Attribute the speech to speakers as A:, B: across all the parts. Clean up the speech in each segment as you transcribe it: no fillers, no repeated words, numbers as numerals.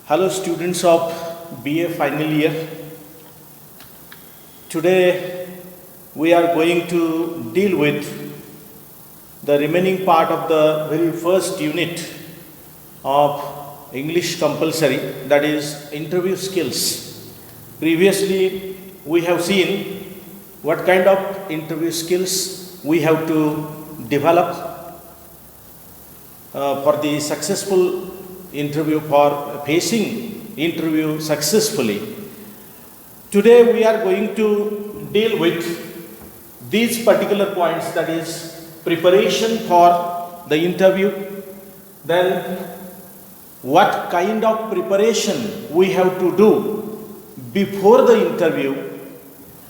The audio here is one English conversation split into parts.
A: Hello, students of BA final year. Today we are going to deal with the remaining part of the very first unit of English compulsory, that is interview skills. Previously we have seen what kind of interview skills we have to develop for the successful interview, for facing interview successfully. Today we are going to deal with these particular points, that is preparation for the interview, then what kind of preparation we have to do before the interview,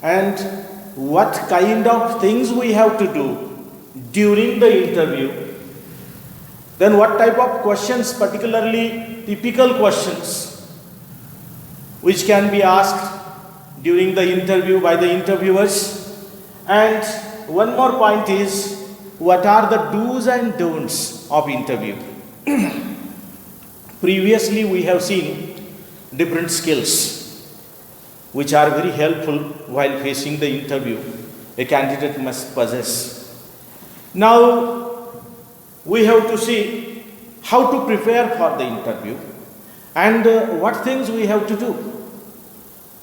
A: and what kind of things we have to do during the interview. Then what type of questions, particularly typical questions, which can be asked during the interview by the interviewers. And one more point is, what are the do's and don'ts of interview. Previously we have seen different skills which are very helpful while facing the interview a candidate must possess. Now we have to see how to prepare for the interview and what things we have to do.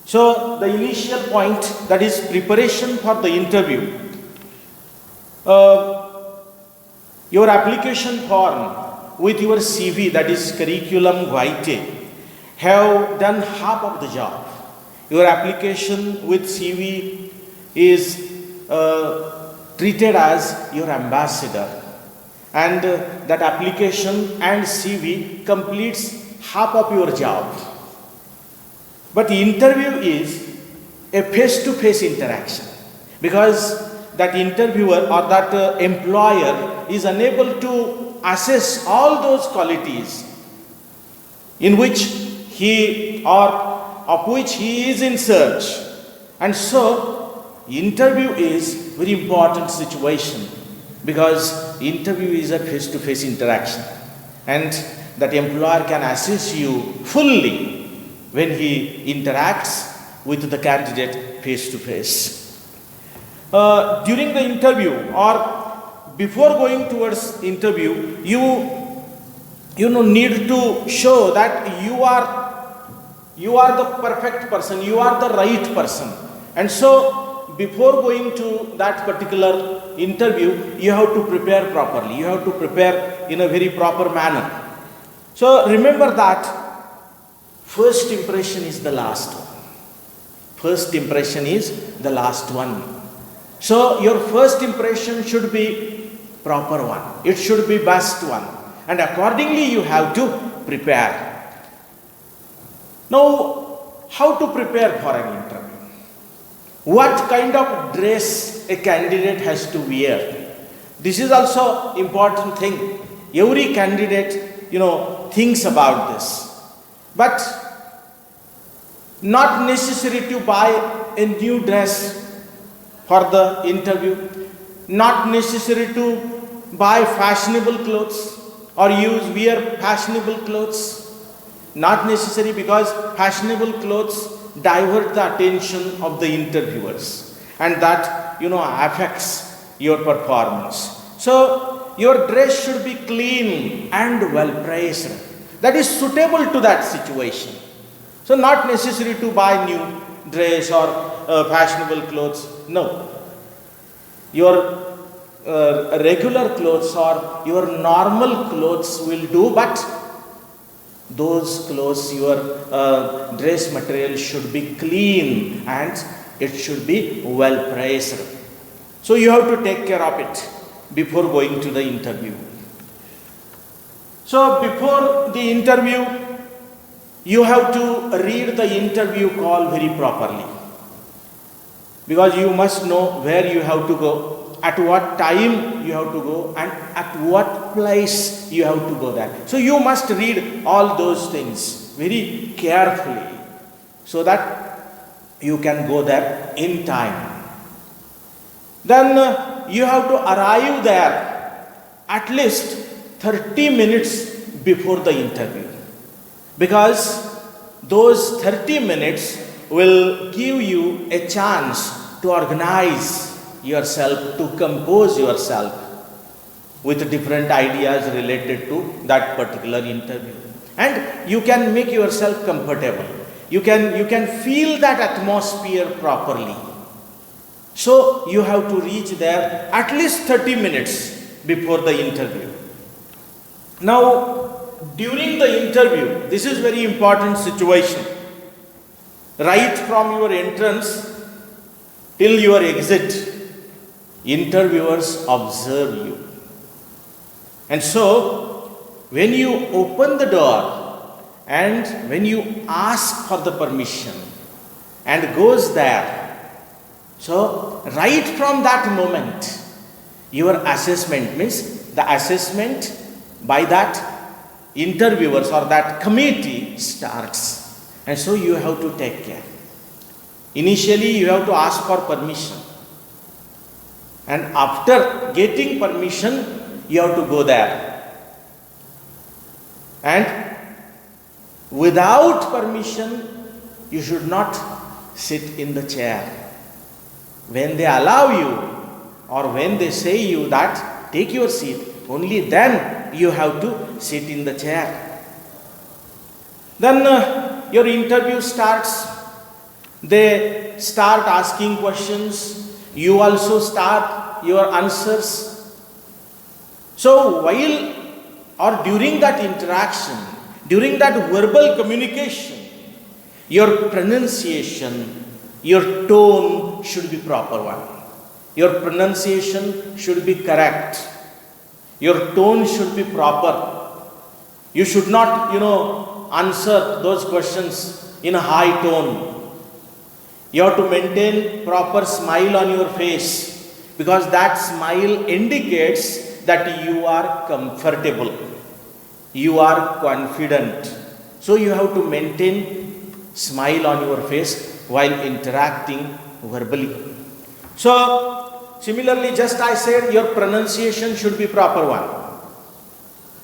A: So the initial point, that is preparation for the interview. Your application form with your CV, that is curriculum vitae, have done half of the job. Your application with CV is treated as your ambassador, and that application and CV completes half of your job. But the interview is a face-to-face interaction, because that interviewer or that employer is unable to assess all those qualities in which he or of which he is in search. And so interview is very important situation, because interview is a face-to-face interaction, and that employer can assess you fully when he interacts with the candidate face-to-face. During the interview or before going towards interview, you need to show that you are the perfect person, you are the right person. And so before going to that particular interview, you have to prepare properly, you have to prepare in a very proper manner. So remember that first impression is the last one. First impression is the last one. So your first impression should be proper one, it should be best one, and accordingly you have to prepare. Now, how to prepare for an interview? What kind of dress a candidate has to wear? This is also important thing. Every candidate, thinks about this. But not necessary to buy a new dress for the interview, not necessary to buy fashionable clothes or wear fashionable clothes. Not necessary, because fashionable clothes divert the attention of the interviewers, and that affects your performance. So your dress should be clean and well priced, that is suitable to that situation. So not necessary to buy new dress or fashionable clothes. No, your regular clothes or your normal clothes will do, but those clothes, your dress material should be clean and it should be well priced. So you have to take care of it before going to the interview. So before the interview, you have to read the interview call very properly, because you must know where you have to go, at what time you have to go, and at what place you have to go there. So you must read all those things very carefully, so that you can go there in time. Then you have to arrive there at least 30 minutes before the interview. because those 30 minutes will give you a chance to organize yourself, to compose yourself with different ideas related to that particular interview. And you can make yourself comfortable. You can feel that atmosphere properly. So you have to reach there at least 30 minutes before the interview. Now, during the interview, this is very important situation. Right from your entrance till your exit, interviewers observe you. And so, when you open the door and when you ask for the permission and goes there, so right from that moment, your assessment means the assessment by that interviewers or that committee starts. And so you have to take care. Initially, you have to ask for permission. And after getting permission, you have to go there. And without permission, you should not sit in the chair. When they allow you or when they say you that take your seat, only then you have to sit in the chair. Then your interview starts. They start asking questions. You also start your answers. So while or during that interaction, during that verbal communication, your pronunciation, your tone should be proper one. Your pronunciation should be correct. Your tone should be proper. You should not, answer those questions in a high tone. You have to maintain proper smile on your face, because that smile indicates that you are comfortable. You are confident. So you have to maintain smile on your face while interacting verbally. So similarly, just I said, your pronunciation should be proper one.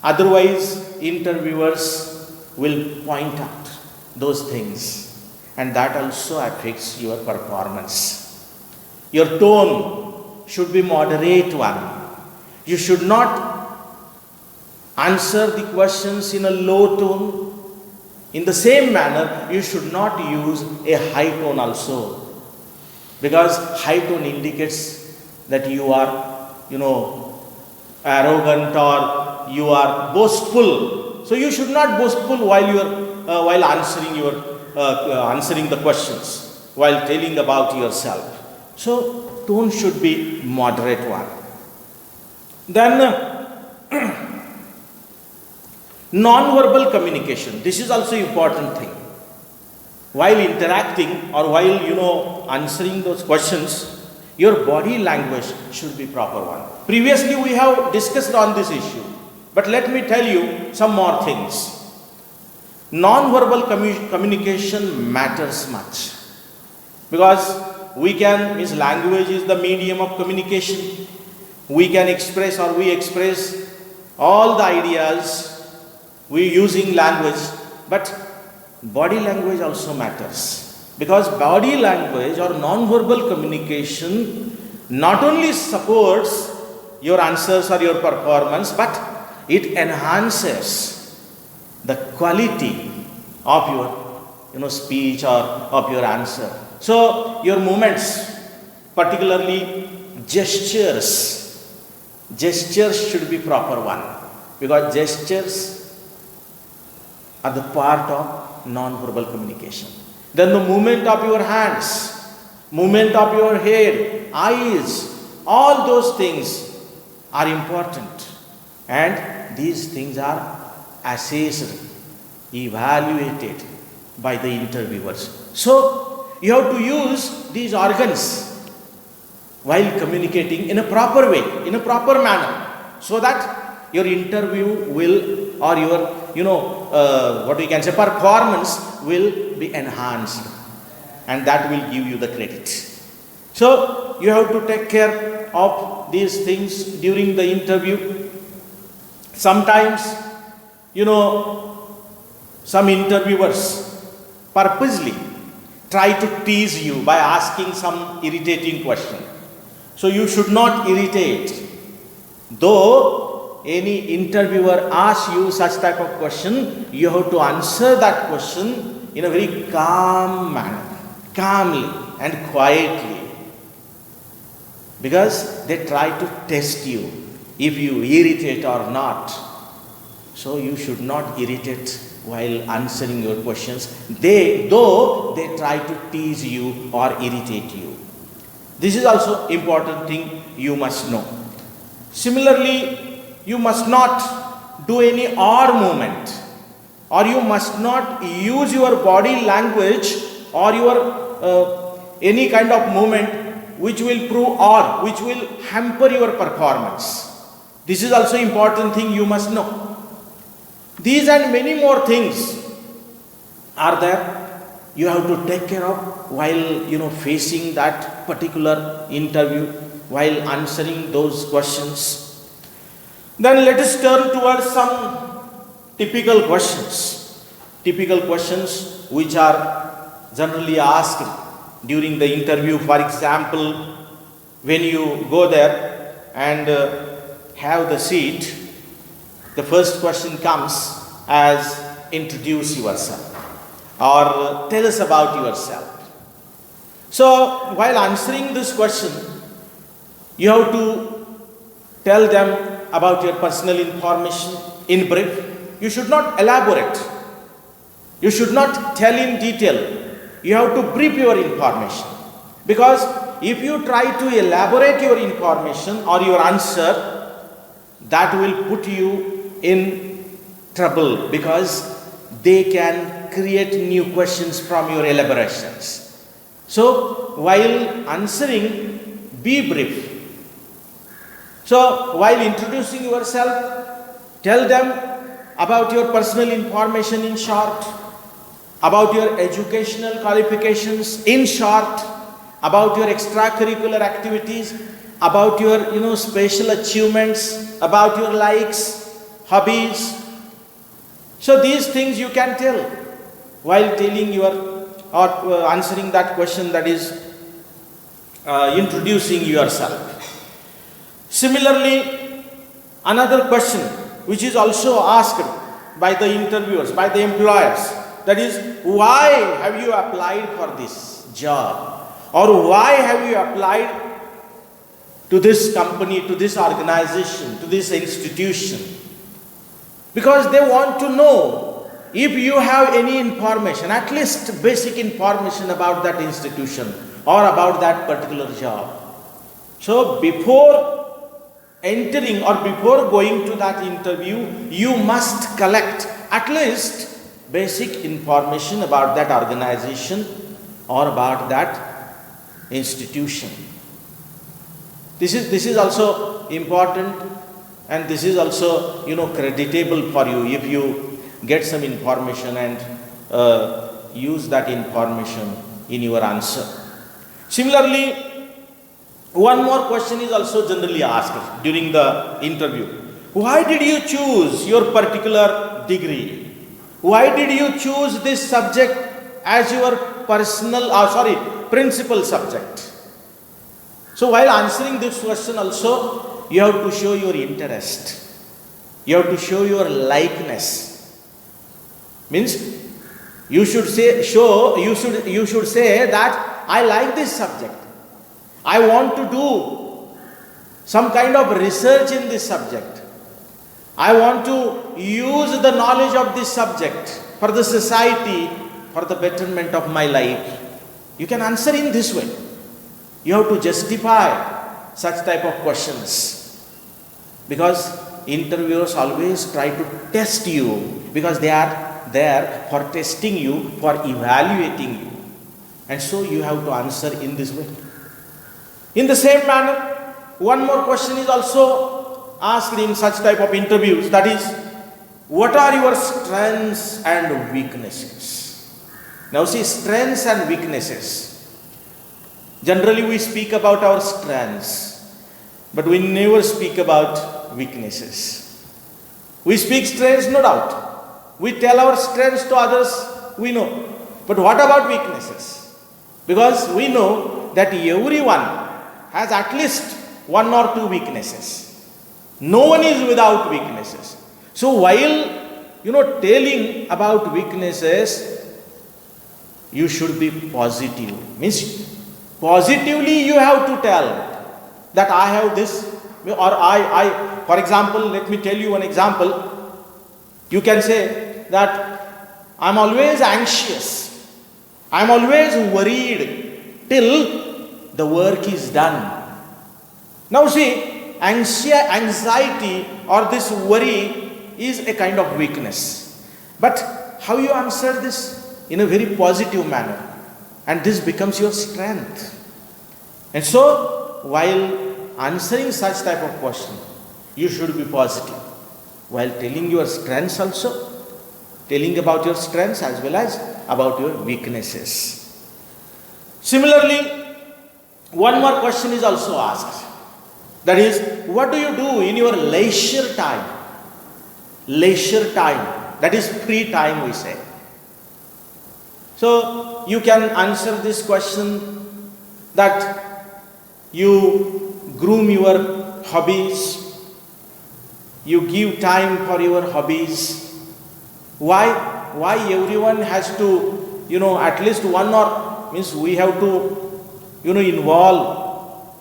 A: Otherwise, interviewers will point out those things, and that also affects your performance. Your tone should be moderate one. You should not answer the questions in a low tone. In the same manner, you should not use a high tone also, because high tone indicates that you are, arrogant or you are boastful. So you should not boastful while answering the questions, while telling about yourself. So tone should be moderate one. Then non-verbal communication. This is also important thing. While interacting or while answering those questions, your body language should be proper one. Previously we have discussed on this issue, but let me tell you some more things. Non-verbal communication matters much, because language is the medium of communication. We can express or we express all the ideas we using language, but body language also matters, because body language or non-verbal communication not only supports your answers or your performance, but it enhances the quality of your speech or of your answer. So your movements, particularly gestures should be proper one, because gestures are the part of non-verbal communication. Then the movement of your hands, movement of your head, eyes, all those things are important. And these things are assessed, evaluated by the interviewers. So you have to use these organs while communicating in a proper way, in a proper manner, so that your interview will, or your, performance will be enhanced, and that will give you the credit. So you have to take care of these things during the interview. Sometimes, Some interviewers purposely try to tease you by asking some irritating question. So you should not irritate. Though any interviewer asks you such type of question, you have to answer that question in a very calm manner, calmly and quietly. Because they try to test you if you irritate or not. So you should not irritate while answering your questions, though they try to tease you or irritate you. This is also important thing you must know. Similarly, you must not do any odd movement, or you must not use your body language or your any kind of movement which will prove or which will hamper your performance. This is also important thing you must know. These and many more things are there you have to take care of while facing that particular interview, while answering those questions. Then let us turn towards some typical questions. Typical questions which are generally asked during the interview. For example, when you go there and have the seat, the first question comes as introduce yourself or tell us about yourself. So while answering this question, you have to tell them about your personal information in brief. You should not elaborate. You should not tell in detail. You have to brief your information. Because if you try to elaborate your information or your answer, that will put you in trouble, because they can create new questions from your elaborations. So while answering, be brief. So while introducing yourself, tell them about your personal information in short, about your educational qualifications in short, about your extracurricular activities, about your special achievements, about your likes, hobbies. So these things you can tell while telling or answering that question, that is introducing yourself. Similarly, another question which is also asked by the interviewers, by the employers, that is, why have you applied for this job? Or why have you applied to this company, to this organization, to this institution? Because they want to know if you have any information, at least basic information about that institution or about that particular job. So before entering or before going to that interview, you must collect at least basic information about that organization or about that institution. This is also important, and this is also creditable for you if you get some information and use that information in your answer. Similarly, one more question is also generally asked during the interview. Why did you choose your particular degree? Why did you choose this subject as your principal subject? So while answering this question also, you have to show your interest. You have to show your likeness. Means you should say that I like this subject. I want to do some kind of research in this subject. I want to use the knowledge of this subject for the society, for the betterment of my life. You can answer in this way. You have to justify such type of questions, because interviewers always try to test you, because they are there for testing you, for evaluating you, and so you have to answer in this way. In the same manner, one more question is also asked in such type of interviews, that is, what are your strengths and weaknesses? Now see, strengths and weaknesses. Generally we speak about our strengths, but we never speak about weaknesses. We speak strengths, no doubt, We tell our strengths to others, we know. But what about weaknesses? Because we know that everyone has at least one or two weaknesses. No one is without weaknesses. So while telling about weaknesses, you should be positive. Means positively you have to tell that I have this, or I for example, let me tell you one example. You can say that I'm always anxious, I'm always worried till the work is done. Now see, anxiety or this worry is a kind of weakness. But how you answer this? In a very positive manner. And this becomes your strength. And so, while answering such type of question, you should be positive. While telling your strengths also, telling about your strengths as well as about your weaknesses. Similarly, one more question is also asked. That is, what do you do in your leisure time? Leisure time, that is free time we say. So, you can answer this question that you groom your hobbies, you give time for your hobbies. Why everyone has to, at least one or, means we have to, involve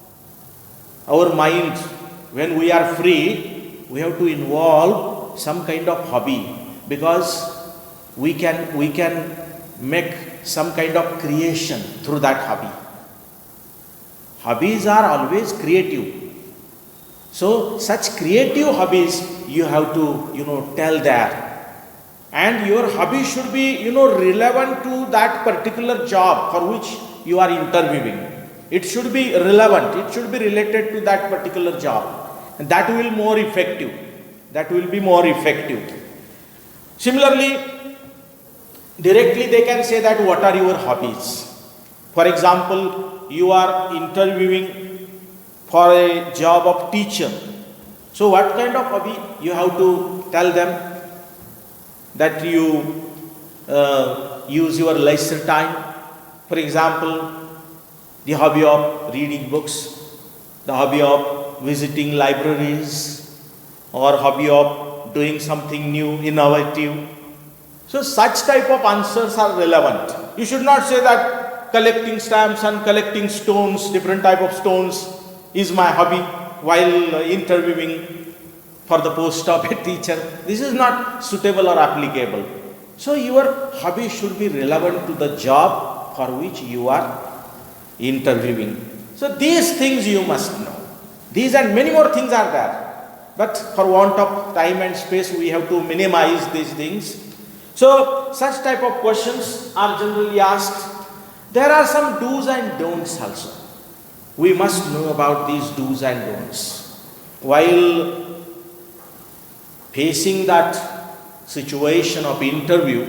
A: our mind. When we are free, we have to involve some kind of hobby, because we can make some kind of creation through that hobby. Hobbies are always creative. So such creative hobbies you have to tell there. And your hobby should be relevant to that particular job for which you are interviewing. It should be relevant, it should be related to that particular job. And that will be more effective. Similarly, directly they can say that what are your hobbies. For example, you are interviewing for a job of teacher. So what kind of hobby? You have to tell them that you use your leisure time. For example, the hobby of reading books, the hobby of visiting libraries, or hobby of doing something new, innovative. So such type of answers are relevant. You should not say that collecting stamps and collecting stones, different type of stones, is my hobby while interviewing for the post of a teacher. This is not suitable or applicable. So your hobby should be relevant to the job for which you are interviewing. So these things you must know. These and many more things are there. But for want of time and space, we have to minimize these things. So, such type of questions are generally asked. There are some do's and don'ts also. We must know about these do's and don'ts. While facing that situation of interview,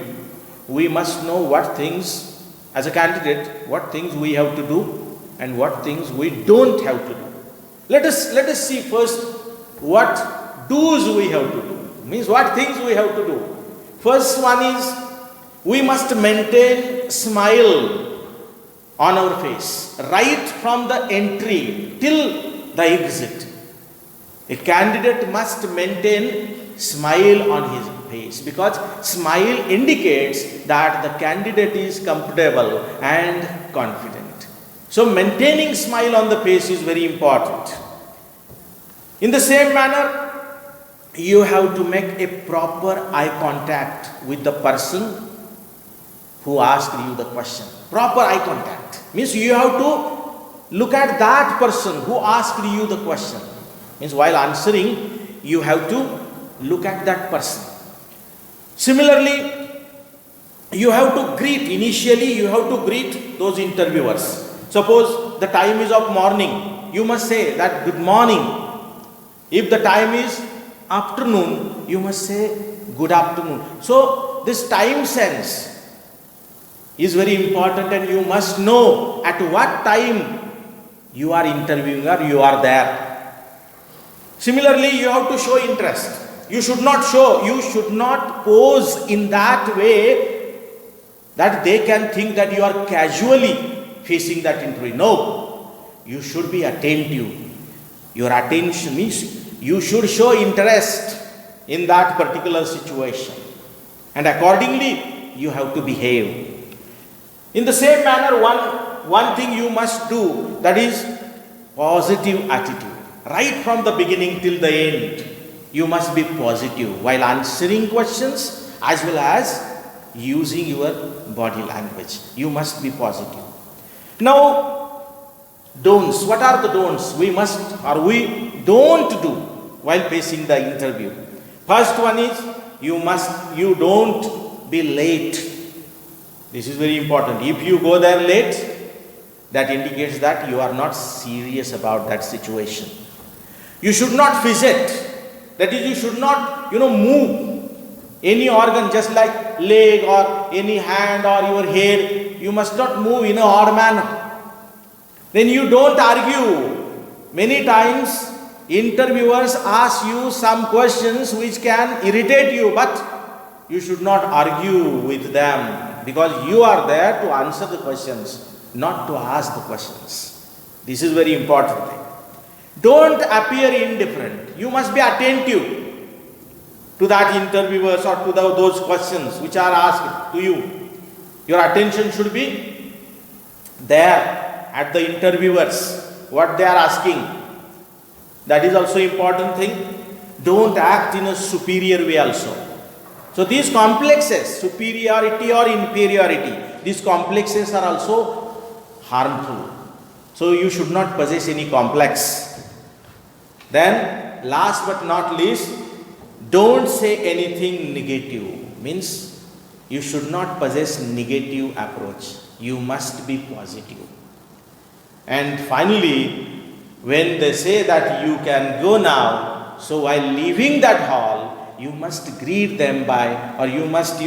A: we must know what things, as a candidate, what things we have to do and what things we don't have to do. Let us see first what do's we have to do. Means what things we have to do. First one is, we must maintain smile on our face, right from the entry till the exit. A candidate must maintain smile on his face, because smile indicates that the candidate is comfortable and confident. So maintaining smile on the face is very important. In the same manner, you have to make a proper eye contact with the person who asked you the question. Proper eye contact means you have to look at that person who asked you the question. Means while answering, you have to look at that person. Similarly, you have to greet. Initially, you have to greet those interviewers. Suppose the time is of morning, you must say that good morning. If the time is afternoon, you must say good afternoon. So this time sense is very important, and you must know at what time you are interviewing or you are there. Similarly, you have to show interest. You should not show, you should not pose in that way that they can think that you are casually facing that interview. No, you should be attentive. Your attention means you should show interest in that particular situation, and accordingly you have to behave. In the same manner, one thing you must do, that is positive attitude. Right from the beginning till the end, you must be positive while answering questions as well as using your body language. You must be positive. Now, don'ts. What are the don'ts we must or we don't do while facing the interview? First one is you don't be late. This is very important. If you go there late, that indicates that you are not serious about that situation. You should not fidget. That is, you should not, move any organ just like leg or any hand or your head. You must not move in an odd manner. Then you don't argue. Many times interviewers ask you some questions which can irritate you, but you should not argue with them because you are there to answer the questions, not to ask the questions. This is very important thing. Don't appear indifferent. You must be attentive to that interviewers or to those questions which are asked to you. Your attention should be there at the interviewers, what they are asking. That is also important thing. Don't act in a superior way also. So these complexes, superiority or inferiority, these complexes are also harmful. So you should not possess any complex. Then, last but not least, don't say anything negative. Means, you should not possess negative approach. You must be positive. And finally, when they say that you can go now, so while leaving that hall, you must greet them by, or you must,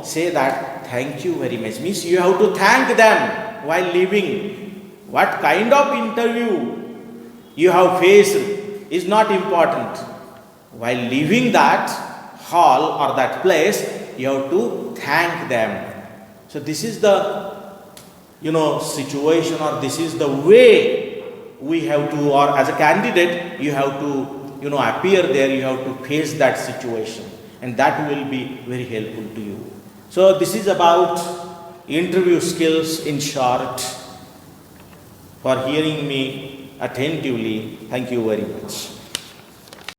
A: say that thank you very much. Means you have to thank them while leaving. What kind of interview you have faced is not important. While leaving that hall or that place, you have to thank them. So this is the, situation, or this is the way we have to, or as a candidate, you have to, appear there, you have to face that situation. And that will be very helpful to you. So this is about interview skills in short. For hearing me attentively, thank you very much.